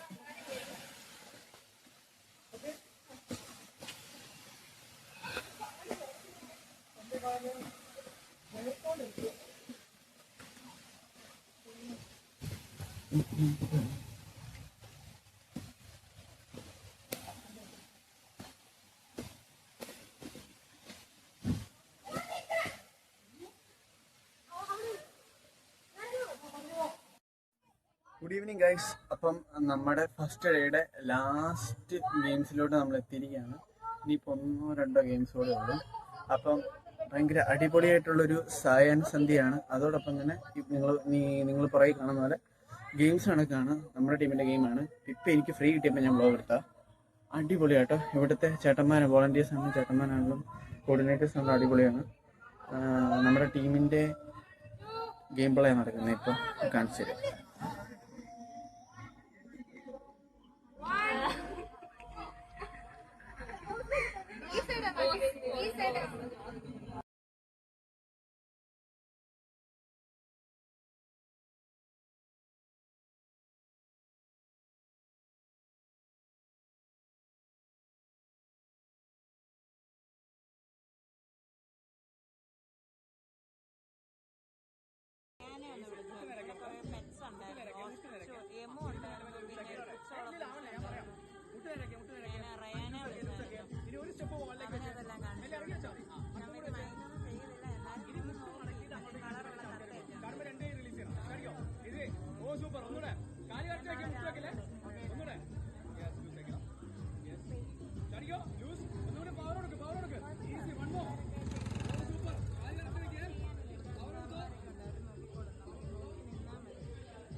Good evening guys. അപ്പം നമ്മുടെ ഫസ്റ്റ് ഡേയുടെ ലാസ്റ്റ് ഗെയിംസിലോട്ട് നമ്മൾ എത്തിയിരിക്കുകയാണ്. ഇനിയിപ്പോൾ 1-2 ഗെയിംസ് കൂടെ ഉള്ളൂ. അപ്പം ഭയങ്കര അടിപൊളിയായിട്ടുള്ളൊരു സായാഹ്ന സന്ധ്യയാണ്. അതോടൊപ്പം തന്നെ നിങ്ങൾ പുറകെ കാണുന്ന പോലെ ഗെയിംസ് കണക്കാണ്. നമ്മുടെ ടീമിൻ്റെ ഗെയിമാണ്. ഇപ്പം എനിക്ക് ഫ്രീ കിട്ടിയപ്പോൾ ഞാൻ വ്ളോഗ് എടുത്താൽ അടിപൊളിയാട്ടോ. ഇവിടുത്തെ ചേട്ടന്മാർ വോളണ്ടിയേഴ്സാണ്, ചേട്ടന്മാരാണെങ്കിലും കോർഡിനേറ്റേഴ്സ് ആണെങ്കിലും അടിപൊളിയാണ്. നമ്മുടെ ടീമിൻ്റെ ഗെയിം പ്ലേ നടക്കുന്നത് ഇപ്പോൾ കാണിച്ചു തരാം.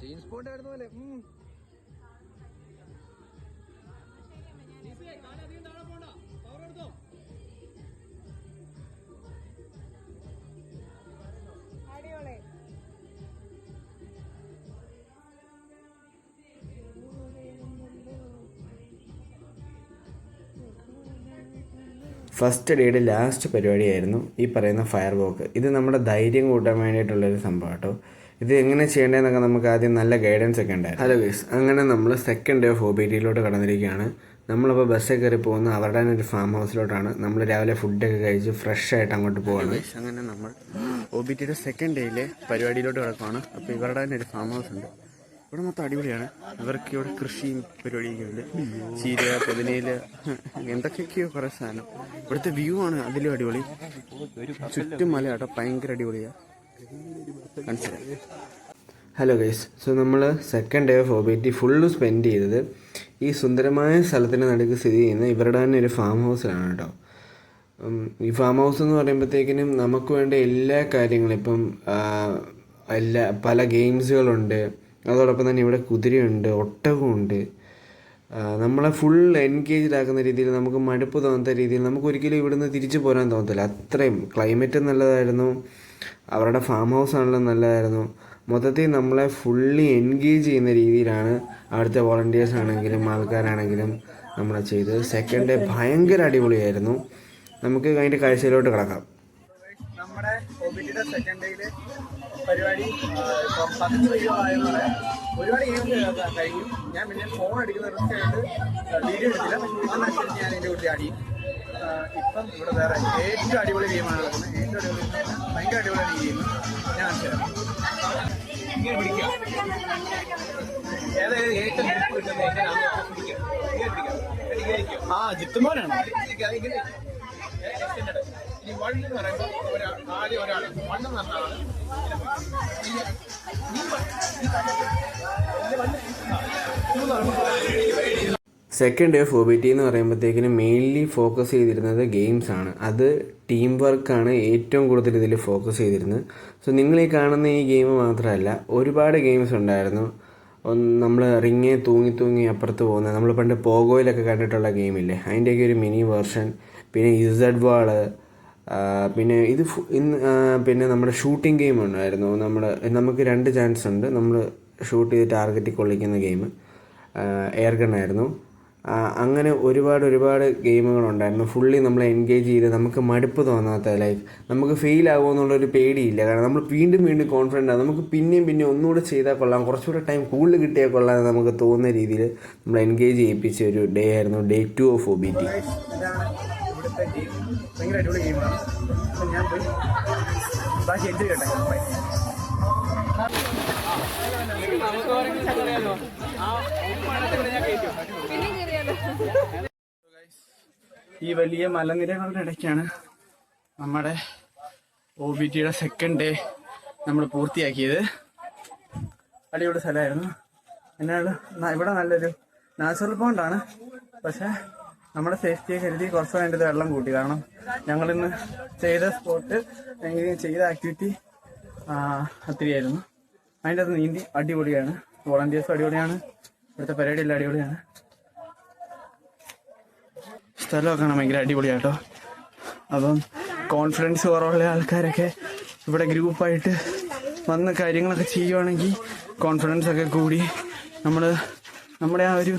ജെയിംസ് ബോണ്ട് ആയിരുന്നു പോലെ. ഫസ്റ്റ് ഡേയുടെ ലാസ്റ്റ് പരിപാടിയായിരുന്നു ഈ പറയുന്ന ഫയർ വോക്ക്. ഇത് നമ്മുടെ ധൈര്യം കൂട്ടാൻ വേണ്ടിയിട്ടുള്ളൊരു സംഭവം കേട്ടോ. ഇത് എങ്ങനെ ചെയ്യേണ്ടതെന്നൊക്കെ നമുക്ക് ആദ്യം നല്ല ഗൈഡൻസ് ഒക്കെ ഉണ്ടായിരുന്നു. ഹലോ ഗൈസ്, അങ്ങനെ നമ്മൾ സെക്കൻഡ് ഡേ ഓഫ് OPTയിലോട്ട് കടന്നിരിക്കുകയാണ്. നമ്മളിപ്പോൾ ബസ്സിൽ കയറി പോകുന്ന അവരുടെ തന്നെ ഒരു ഫാം ഹൗസിലോട്ടാണ്. നമ്മൾ രാവിലെ ഫുഡൊക്കെ കഴിച്ച് ഫ്രഷ് ആയിട്ട് അങ്ങോട്ട് പോവാണ്. അങ്ങനെ നമ്മൾ OPTയുടെ സെക്കൻഡ് ഡേയിലെ പരിപാടിയിലോട്ട് കിടക്കുകയാണ്. അപ്പോൾ ഇവരുടെ തന്നെ ഒരു ഫാം ഹൗസ് ഉണ്ട്. ഇവിടെ മൊത്തം അടിപൊളിയാണ്. ഇവർക്ക് ഇവിടെ കൃഷിയും പരിപാടിയൊക്കെ ഉണ്ട്. ചീര, പുതിനയില, എന്തൊക്കെയൊക്കെയോ കുറേ സാധനം. ഇവിടുത്തെ വ്യൂ ആണ് അതിലും അടിപൊളി. ചുറ്റും മല കേട്ടോ, ഭയങ്കര അടിപൊളിയാണ്. മനസ്സിലായി. ഹലോ ഗൈസ്, സോ നമ്മൾ second day of OBT full spend ചെയ്തത് ഈ സുന്ദരമായ സ്ഥലത്തിന് നടുക്ക് സ്ഥിതി ചെയ്യുന്ന ഇവരുടെ തന്നെ ഒരു ഫാം ഹൗസിലാണ് കേട്ടോ. ഈ ഫാം ഹൗസ് എന്ന് പറയുമ്പോഴത്തേക്കിനും നമുക്ക് വേണ്ട എല്ലാ കാര്യങ്ങളും ഇപ്പം പല ഗെയിംസുകളുണ്ട്. അതോടൊപ്പം തന്നെ ഇവിടെ കുതിരയുണ്ട്, ഒട്ടകമുണ്ട്. നമ്മളെ ഫുൾ എൻഗേജ്ഡ് ആക്കുന്ന രീതിയിൽ, നമുക്ക് മടുപ്പ് തോന്നാത്ത രീതിയിൽ, നമുക്ക് ഒരിക്കലും ഇവിടുന്ന് തിരിച്ചു പോരാൻ തോന്നത്തില്ല. അത്രയും ക്ലൈമറ്റ് നല്ലതായിരുന്നു, അവരുടെ ഫാം ഹൗസ് ആണെങ്കിലും നല്ലതായിരുന്നു. മൊത്തത്തിൽ നമ്മളെ ഫുള്ളി എൻഗേജ് ചെയ്യുന്ന രീതിയിലാണ് അവിടുത്തെ വോളണ്ടിയേഴ്സ് ആണെങ്കിലും ആൾക്കാരാണെങ്കിലും നമ്മളെ ചെയ്തത്. സെക്കൻഡ് ഡേ ഭയങ്കര അടിപൊളിയായിരുന്നു. നമുക്ക് അതിൻ്റെ കാഴ്ചയിലോട്ട് കിടക്കാം. നമ്മുടെ OBTയുടെ സെക്കൻഡ് ഡേയിലെ പരിപാടി ഇപ്പം 10 വീഡിയോ ആയെന്ന് പറയാം. ഒരുപാട് ഗെയിംസ് കഴിഞ്ഞു. ഞാൻ പിന്നെ ഫോൺ എടുക്കുന്ന റിസ്ക് ആയിട്ട് വീഡിയോ എടുത്തില്ല. അതിനനുസരിച്ച് ഞാൻ എൻ്റെ കുട്ടി ആടി. ഇപ്പം ഇവിടെ വേറെ ഏറ്റവും അടിപൊളി ഗെയിമാണ് നടക്കുന്നത്. ഏറ്റവും അടിപൊളി ഭയങ്കര അടിപൊളിയാണ് ഈ ഗെയിം. ഞാൻ മനസ്സിലാക്കാം. ഇങ്ങനെ പിടിക്കാം. ഏതായാലും ഏറ്റവും കിട്ടുന്നത് എങ്ങനെയാണെന്ന് പിടിക്കാം. ആ ജിത്തുമോനാണ്. ഈ വണ്ണ് എന്ന് പറയുമ്പോൾ ആദ്യം ഒരാൾ വണ്ണ് എന്ന് പറഞ്ഞ ആള് സെക്കൻഡ് ഡേ ഓഫ് OBT എന്ന് പറയുമ്പോഴത്തേക്കിനും മെയിൻലി ഫോക്കസ് ചെയ്തിരുന്നത് ഗെയിംസാണ്. അത് ടീം വർക്കാണ് ഏറ്റവും കൂടുതൽ ഇതിൽ ഫോക്കസ് ചെയ്തിരുന്നത്. സോ നിങ്ങൾ ഈ കാണുന്ന ഈ ഗെയിം മാത്രമല്ല, ഒരുപാട് ഗെയിംസ് ഉണ്ടായിരുന്നു. നമ്മൾ റിങ്ങെ തൂങ്ങി അപ്പുറത്ത് പോകുന്നത്, നമ്മൾ പണ്ട് പോഗോയിലൊക്കെ കണ്ടിട്ടുള്ള ഗെയിമില്ലേ, അതിൻ്റെയൊക്കെ ഒരു മിനി വേർഷൻ. പിന്നെ ഇസഡ് വാള്, പിന്നെ പിന്നെ നമ്മുടെ ഷൂട്ടിംഗ് ഗെയിം ഉണ്ടായിരുന്നു. നമുക്ക് 2 ചാൻസ് ഉണ്ട്. നമ്മൾ ഷൂട്ട് ചെയ്ത് ടാർഗറ്റിൽ കൊള്ളിക്കുന്ന ഗെയിം എയർ ഗണ്ണായിരുന്നു. അങ്ങനെ ഒരുപാട് ഗെയിമുകളുണ്ടായിരുന്നു. ഫുള്ളി നമ്മളെ എൻഗേജ് ചെയ്ത് നമുക്ക് മടുപ്പ് തോന്നാത്ത, ലൈക്ക് നമുക്ക് ഫെയിൽ ആകുമോ എന്നുള്ളൊരു പേടിയില്ല. കാരണം നമ്മൾ വീണ്ടും കോൺഫിഡൻ്റ് ആണ്. നമുക്ക് പിന്നെയും ഒന്നുകൂടെ ചെയ്താൽ കൊള്ളാം, കുറച്ചുകൂടെ ടൈം കൂടുതൽ കിട്ടിയാൽ കൊള്ളാം എന്ന് നമുക്ക് തോന്നുന്ന രീതിയിൽ നമ്മൾ എൻഗേജ് ചെയ്യിപ്പിച്ച ഒരു ഡേ ആയിരുന്നു ഡേ 2 ഓഫ് OBT. ഇവിടുത്തെ ഗെയിം ഭയങ്കര അടിപൊളി ഗെയിമാണ്. അപ്പം ഞാൻ പോയി ബാക്കി എൻജോയ് ചെയ്യട്ടെ. ഈ വലിയ മലനിരകളുടെ ഇടയ്ക്കാണ് നമ്മുടെ OBTയുടെ സെക്കൻഡ് ഡേ നമ്മൾ പൂർത്തിയാക്കിയത്. അടിപൊളി സ്ഥലമായിരുന്നു. എന്നാണ് ഇവിടെ നല്ലൊരു നാച്ചുറൽ പോണ്ടാണ്. പക്ഷെ നമ്മുടെ സേഫ്റ്റിയെ കരുതി കുറച്ച് വേണ്ടത് വെള്ളം കൂട്ടി. കാരണം ഞങ്ങളിന്ന് ചെയ്ത സ്പോട്ട് ചെയ്ത ആക്ടിവിറ്റി ഒത്തിരിയായിരുന്നു. അതിൻ്റെ അത് നീന്തി അടിപൊളിയാണ്. വോളണ്ടിയേഴ്സ് അടിപൊളിയാണ്. ഇവിടുത്തെ പരിപാടിയെല്ലാം അടിപൊളിയാണ്. സ്ഥലമൊക്കെ കാണാൻ ഭയങ്കര അടിപൊളിയാട്ടോ. അപ്പം കോൺഫിഡൻസ് കുറവുള്ള ആൾക്കാരൊക്കെ ഇവിടെ ഗ്രൂപ്പായിട്ട് വന്ന് കാര്യങ്ങളൊക്കെ ചെയ്യുവാണെങ്കിൽ കോൺഫിഡൻസ് ഒക്കെ കൂടി നമ്മുടെ ആ ഒരു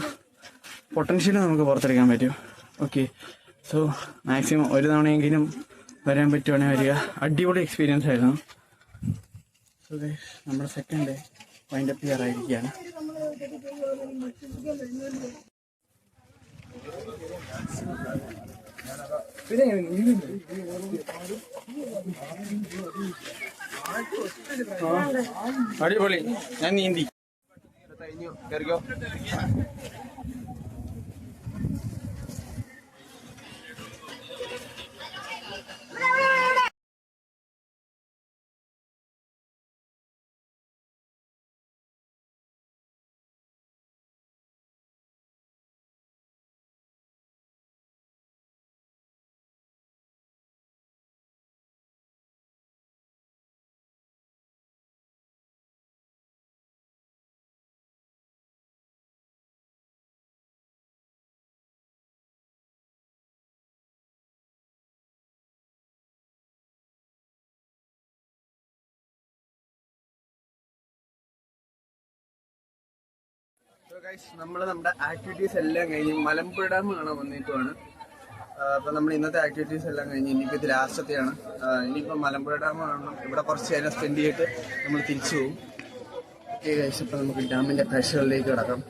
പൊട്ടൻഷ്യൽ നമുക്ക് പുറത്തെടുക്കാൻ പറ്റും. ഓക്കെ, സോ മാക്സിമം ഒരു തവണയെങ്കിലും വരാൻ പറ്റുവാണെങ്കിൽ വരിക. അടിപൊളി എക്സ്പീരിയൻസ് ആയിരുന്നു. സോ നമ്മുടെ സെക്കൻഡ് ഡേ വൈൻഡപ്പ് ചെയ്യാറായിരിക്കുകയാണ്. അടിപൊളി. ഞാൻ നീന്തി കയറിക്കോ. നമ്മുടെ ആക്ടിവിറ്റീസ് എല്ലാം കഴിഞ്ഞ് മലമ്പുഴ ഡാം കാണാൻ വന്നിട്ടുമാണ്. അപ്പം നമ്മൾ ഇന്നത്തെ ആക്ടിവിറ്റീസ് എല്ലാം കഴിഞ്ഞ് ഇനിയിപ്പോൾ ഇത് ലാസ്റ്റത്തെയാണ്. ഇനിയിപ്പോൾ മലമ്പുഴ ഡാം കാണണം. ഇവിടെ കുറച്ച് നേരം സ്പെൻഡ് ചെയ്തിട്ട് നമ്മൾ തിരിച്ചു പോകും. ഓക്കെ ഗൈസ്, ഇപ്പം നമുക്ക് ഡാമിൻ്റെ കാഴ്ചകളിലേക്ക് കിടക്കാം.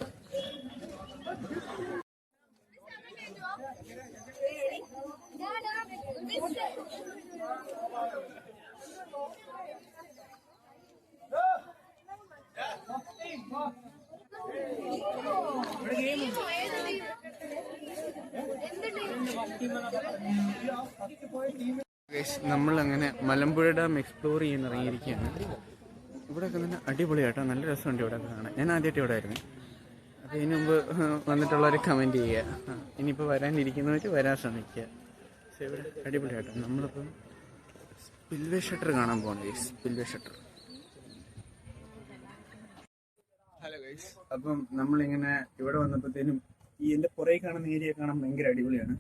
നമ്മൾ അങ്ങനെ മലമ്പുഴ ഡാം എക്സ്പ്ലോർ ചെയ്യാൻ ഇറങ്ങിയിരിക്കുകയാണ്. ഇവിടെയൊക്കെ നല്ല അടിപൊളിയാട്ടോ, നല്ല രസമുണ്ട് ഇവിടെയൊക്കെ കാണാൻ. ഞാൻ ആദ്യമായിട്ട് ഇവിടെ ആയിരുന്നു. അപ്പോൾ ഇതിനു മുമ്പ് വന്നിട്ടുള്ളവർ കമൻറ്റ് ചെയ്യുക. ഇനിയിപ്പോൾ വരാനിരിക്കുന്നവർ വരാൻ ശ്രമിക്കുക. പക്ഷേ ഇവിടെ അടിപൊളിയാട്ടോ. നമ്മളിപ്പം സ്പിൽവേ ഷട്ടർ കാണാൻ പോകണം. Spillway shutter. ഹലോ ഗൈസ്, അപ്പം നമ്മളിങ്ങനെ ഇവിടെ വന്നപ്പോഴത്തേനും ഈ എൻ്റെ പുറകെ കാണുന്ന ഏരിയ കാണാൻ ഭയങ്കര അടിപൊളിയാണ്.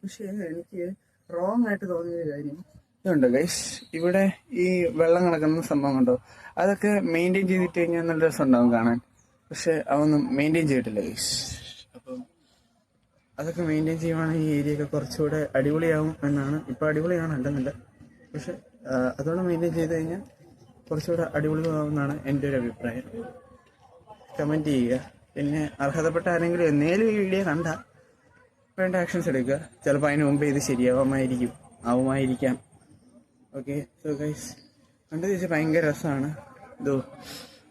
പക്ഷേ എനിക്ക് റോങ് ആയിട്ട് തോന്നിയൊരു കാര്യം ഇതുണ്ട് ഗൈസ്. ഇവിടെ ഈ വെള്ളം കിടക്കുന്ന സംഭവം കണ്ടോ, അതൊക്കെ മെയിൻറ്റെയിൻ ചെയ്തിട്ട് കഴിഞ്ഞാൽ നല്ല രസം ഉണ്ടാവും കാണാൻ. പക്ഷെ അതൊന്നും മെയിൻറ്റെയിൻ ചെയ്തിട്ടില്ല ഗൈസ്. അപ്പം അതൊക്കെ മെയിൻറ്റെയിൻ ചെയ്യുവാണെങ്കിൽ ഈ ഏരിയ ഒക്കെ കുറച്ചുകൂടെ അടിപൊളിയാവും എന്നാണ്. ഇപ്പോൾ അടിപൊളിയാണ് അല്ലെന്നില്ല, പക്ഷെ അതോടെ മെയിൻറ്റെയിൻ ചെയ്ത് കഴിഞ്ഞാൽ കുറച്ചുകൂടെ അടിപൊളിയാവുമെന്നാണ് എൻ്റെ ഒരു അഭിപ്രായം. കമൻറ്റ് ചെയ്യുക. പിന്നെ അർഹതപ്പെട്ട ആരെങ്കിലും എന്നേലും ഈ വീഡിയോ കണ്ട വേണ്ട ആക്ഷൻസ് എടുക്കുക. ചിലപ്പോൾ അതിന് മുമ്പേ ഇത് ആവുമായിരിക്കാം. ഓക്കെ, സോ ഗൈസ് കണ്ടു വെച്ചാൽ ഭയങ്കര രസമാണ്. ഇതോ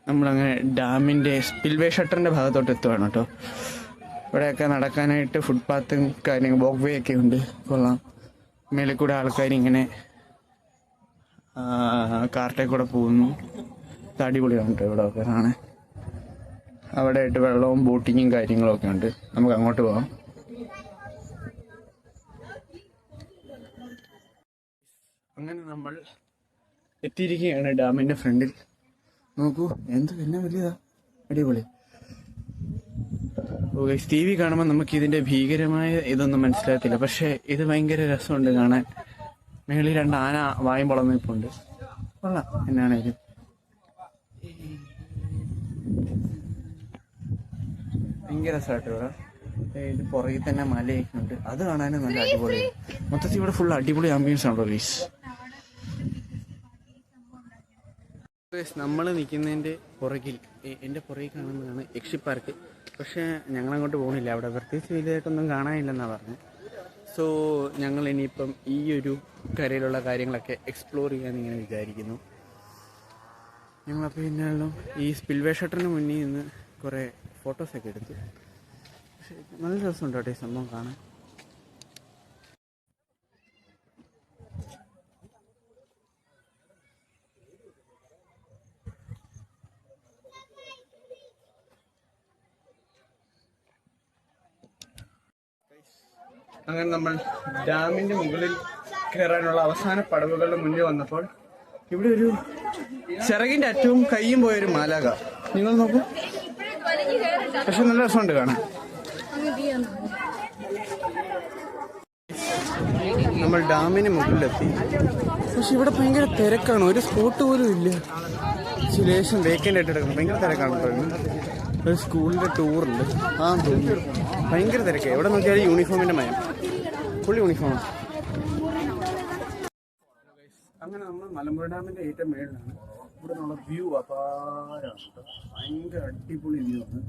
നമ്മളങ്ങനെ ഡാമിൻ്റെ സ്പിൽവേ ഷട്ടറിൻ്റെ ഭാഗത്തോട്ട് എത്തുവാണ് കേട്ടോ. ഇവിടെയൊക്കെ നടക്കാനായിട്ട് ഫുട്പാത്തും കാര്യങ്ങൾ വോക്ക് വേ ഒക്കെ ഉണ്ട്. കൊള്ളാം. മേലെ കൂടെ ആൾക്കാരിങ്ങനെ കാർട്ടേ കൂടെ പോകുന്നു. അടിപൊളിയാണ് കേട്ടോ ഇവിടെ ഒക്കെ കാണാൻ. അവിടെ ആയിട്ട് വെള്ളവും ബോട്ടിങ്ങും കാര്യങ്ങളൊക്കെ ഉണ്ട്. നമുക്ക് അങ്ങോട്ട് പോകാം. അങ്ങനെ നമ്മൾ എത്തിയിരിക്കുകയാണ് ഡാമിൻ്റെ ഫ്രണ്ടിൽ. നോക്കൂ, പിന്നെ വലിയതാ, അടിപൊളി. ഓക്കെ, ടി വി കാണുമ്പോൾ നമുക്ക് ഇതിൻ്റെ ഭീകരമായ ഇതൊന്നും മനസ്സിലാകത്തില്ല. പക്ഷേ ഇത് ഭയങ്കര രസമുണ്ട് കാണാൻ. മേളിൽ 2 ആന വായും പൊളന്നിപ്പുണ്ട്. കൊള്ളാം എന്നാണേലും. ഭയങ്കര രസമായിട്ട് ഇവിടെ. ഇത് പുറകിൽ തന്നെ മലയൊക്കെ ഉണ്ട്. അത് കാണാനും നല്ല അടിപൊളിയാണ്. മൊത്തത്തിൽ ഇവിടെ ഫുൾ അടിപൊളി ആംബിയൻസ് ആണല്ലോ ഗൈസ്. നമ്മൾ നിൽക്കുന്നതിൻ്റെ പുറകിൽ, എൻ്റെ പുറകിൽ കാണുന്നതാണ് യക്ഷി പാർക്ക്. പക്ഷേ ഞങ്ങളങ്ങോട്ട് പോകുന്നില്ല. അവിടെ പ്രത്യേകിച്ച് വലിയതായിട്ടൊന്നും കാണാനില്ലെന്നാണ് പറഞ്ഞത്. സോ ഞങ്ങൾ ഇനിയിപ്പം ഈ ഒരു കരയിലുള്ള കാര്യങ്ങളൊക്കെ എക്സ്പ്ലോർ ചെയ്യാൻ ഇങ്ങനെ വിചാരിക്കുന്നു. ഞങ്ങളപ്പോൾ പിന്നാലും ഈ സ്പിൽവേ ഷട്ടറിന് മുന്നിൽ നിന്ന് കുറേ ഫോട്ടോസൊക്കെ എടുത്തു. പക്ഷേ നല്ല രസമുണ്ട് കേട്ടോ ഈ സംഭവം കാണാൻ. അങ്ങനെ നമ്മൾ ഡാമിൻ്റെ മുകളിൽ കയറാനുള്ള അവസാന പടവുകളുടെ മുന്നിൽ വന്നപ്പോൾ ഇവിടെ ഒരു ചിറകിൻ്റെ അറ്റവും കയ്യും പോയൊരു മാലാക. നിങ്ങൾ നോക്കൂ, പക്ഷെ നല്ല രസമുണ്ട് കാണാൻ. നമ്മൾ ഡാമിന് മുകളിലെത്തി. പക്ഷെ ഇവിടെ ഭയങ്കര തിരക്കാണ്. ഒരു സ്പോട്ട് പോലും ഇല്ല. ലേശം വേക്കൻ്റ് ആയിട്ട് എടുക്കണം. ഭയങ്കര തിരക്കാണ്. ഒരു സ്കൂളിൻ്റെ ടൂറുണ്ട്. തോന്നുന്നു ഭയങ്കര തിരക്കാണ്. എവിടെ നോക്കിയാലും യൂണിഫോമിൻ്റെ മയം. ഫുൾ യൂണിഫോമാണ്. അങ്ങനെ നമ്മൾ മലമ്പുഴ ഡാമിൻ്റെ ഏറ്റവും മേളിലാണ്. ഇവിടെ നിന്നുള്ള വ്യൂ അപാരമാണ്. ഭയങ്കര അടിപൊളി വ്യൂ ആണ്.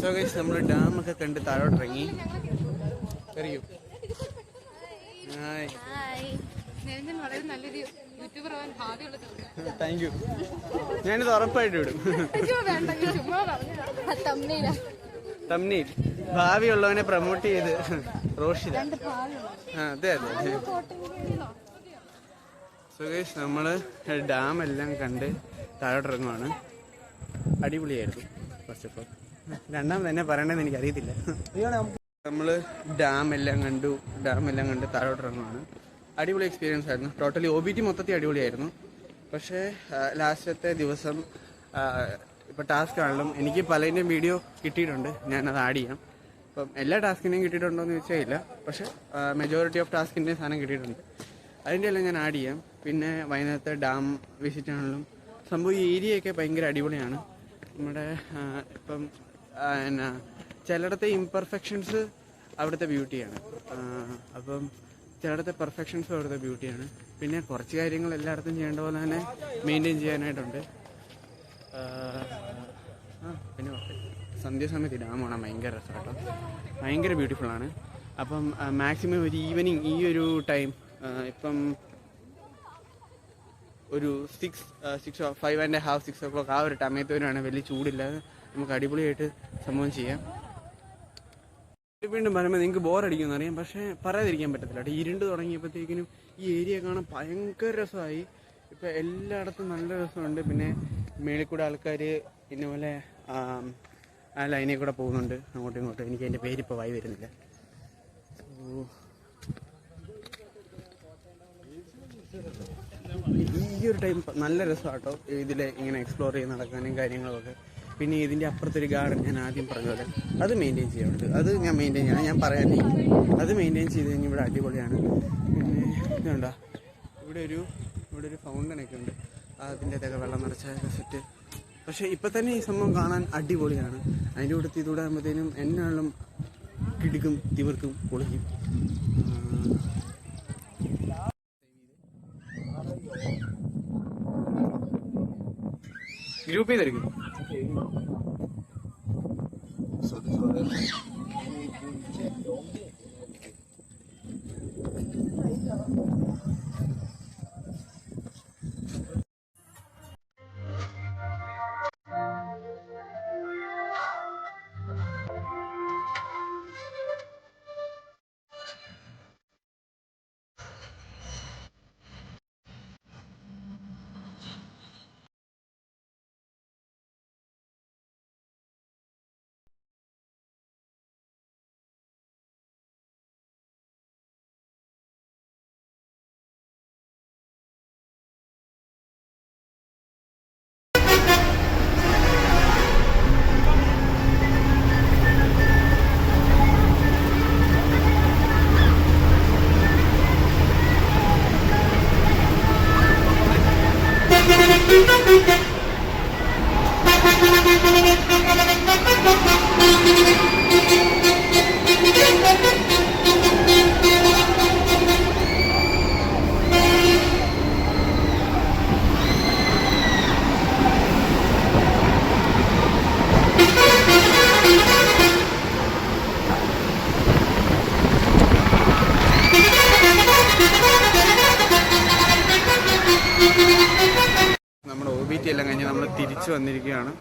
സോ ഗൈസ്, നമ്മൾ ഡാമൊക്കെ കണ്ട് താഴോട്ടിറങ്ങി. അറിയൂ, താങ്ക് യു. ഞാനിത് ഉറപ്പായിട്ട് വിടും. തമ്നീൽ ഭാവിയുള്ളവനെ പ്രൊമോട്ട് ചെയ്ത് റോഷിത. അതെ. സോ ഗൈസ്, നമ്മള് ഡാം എല്ലാം കണ്ട് താഴോട്ടിറങ്ങുവാണ്. അടിപൊളിയായിരുന്നു. ഫസ്റ്റ് ഓഫ് ഓൾ, രണ്ടാമത് തന്നെ പറയണമെന്ന് എനിക്കറിയത്തില്ല. നമ്മൾ ഡാം എല്ലാം കണ്ട് താഴോട്ടിറങ്ങുവാണ്. അടിപൊളി എക്സ്പീരിയൻസ് ആയിരുന്നു. ടോട്ടലി OBT മൊത്തത്തിൽ അടിപൊളിയായിരുന്നു. പക്ഷേ ലാസ്റ്റത്തെ ദിവസം ഇപ്പോൾ ടാസ്ക് ആണെങ്കിലും എനിക്ക് പലതിൻ്റെയും വീഡിയോ കിട്ടിയിട്ടുണ്ട്. ഞാനത് ആഡ് ചെയ്യാം. അപ്പം എല്ലാ ടാസ്കിൻ്റെയും കിട്ടിയിട്ടുണ്ടോ എന്ന് ചോദിച്ചാൽ ഇല്ല. പക്ഷേ മെജോറിറ്റി ഓഫ് ടാസ്കിൻ്റെയും സാധനം കിട്ടിയിട്ടുണ്ട്. അതിൻ്റെ എല്ലാം ഞാൻ ആഡ് ചെയ്യാം. പിന്നെ വൈകുന്നേരത്തെ ഡാം വിസിറ്റ് ആണെങ്കിലും സംഭവം ഈ ഏരിയയൊക്കെ ഭയങ്കര അടിപൊളിയാണ്. നമ്മുടെ ഇപ്പം എന്നാ ചിലയിടത്തെ ഇംപെർഫെക്ഷൻസ് അവിടുത്തെ ബ്യൂട്ടിയാണ്. അപ്പം ചിലയിടത്തെ പെർഫെക്ഷൻസും അവിടുത്തെ ബ്യൂട്ടിയാണ്. പിന്നെ കുറച്ച് കാര്യങ്ങൾ എല്ലായിടത്തും ചെയ്യേണ്ട പോലെ തന്നെ മെയിൻറ്റെയിൻ ചെയ്യാനായിട്ടുണ്ട്. പിന്നെ സന്ധ്യാസമയത്ത് ഡാം കാണാൻ ഭയങ്കര രസമാട്ടോ. ഭയങ്കര ബ്യൂട്ടിഫുള്ളാണ്. അപ്പം മാക്സിമം ഒരു ഈവനിങ് ഈ ഒരു ടൈം, ഇപ്പം ഒരു 5:30, 6 o'clock ആ ഒരു ടൈമത്ത് വരുവാണെങ്കിൽ വലിയ ചൂടില്ലാതെ നമുക്ക് അടിപൊളിയായിട്ട് സംഭവം ചെയ്യാം. വീണ്ടും പറയുമ്പോൾ നിങ്ങൾക്ക് ബോറടിക്കുമെന്ന് അറിയാം, പക്ഷേ പറയാതിരിക്കാൻ പറ്റത്തില്ല കേട്ടോ. ഇരുണ്ട് തുടങ്ങിയപ്പോഴത്തേക്കിനും ഈ ഏരിയ കാണാൻ ഭയങ്കര രസമായി. ഇപ്പം എല്ലായിടത്തും നല്ല രസമുണ്ട്. പിന്നെ മേളിൽ കൂടെ ആൾക്കാർ പിന്നെ പോലെ ആ ലൈനിൽ കൂടെ പോകുന്നുണ്ട് അങ്ങോട്ടും ഇങ്ങോട്ടും. എനിക്ക് അതിൻ്റെ പേരിപ്പോൾ വായി വരുന്നില്ല. ഈ ഒരു ടൈം നല്ല രസമാട്ടോ ഇതിൽ ഇങ്ങനെ എക്സ്പ്ലോർ ചെയ്ത് നടക്കാനും കാര്യങ്ങളൊക്കെ. പിന്നെ ഇതിൻ്റെ അപ്പുറത്തൊരു ഗാർഡൻ ഞാൻ ആദ്യം പറഞ്ഞ പോലെ അത് മെയിൻറ്റെയിൻ ചെയ്യാറുണ്ട്. അത് ഞാൻ മെയിൻറ്റെയിൻ ചെയ്യണം, ഞാൻ പറയാനേ. അത് മെയിൻറ്റെയിൻ ചെയ്ത് കഴിഞ്ഞാൽ ഇവിടെ അടിപൊളിയാണ്. പിന്നെ ഇതുണ്ടോ ഇവിടെ ഒരു ഫൗണ്ടനൊക്കെ ഉണ്ട്. അതിൻ്റെ അകത്തൊക്കെ വെള്ളം നിറച്ചൊക്കെ സെറ്റ്. പക്ഷേ ഇപ്പം തന്നെ ഈ സംഭവം കാണാൻ അടിപൊളിയാണ്. അതിൻ്റെ കൂടെ ഇതൂടെ ആകുമ്പോഴത്തേനും എന്നാളും കിടുക്കും തിവർക്കും പൊളിക്കും. ഗ്രൂപ്പ് ചെയ്തെടുക്കും. നമ്മുടെ OBT എല്ലാം കഴിഞ്ഞ് നമ്മൾ തിരിച്ചു വന്നിരിക്കുകയാണ്.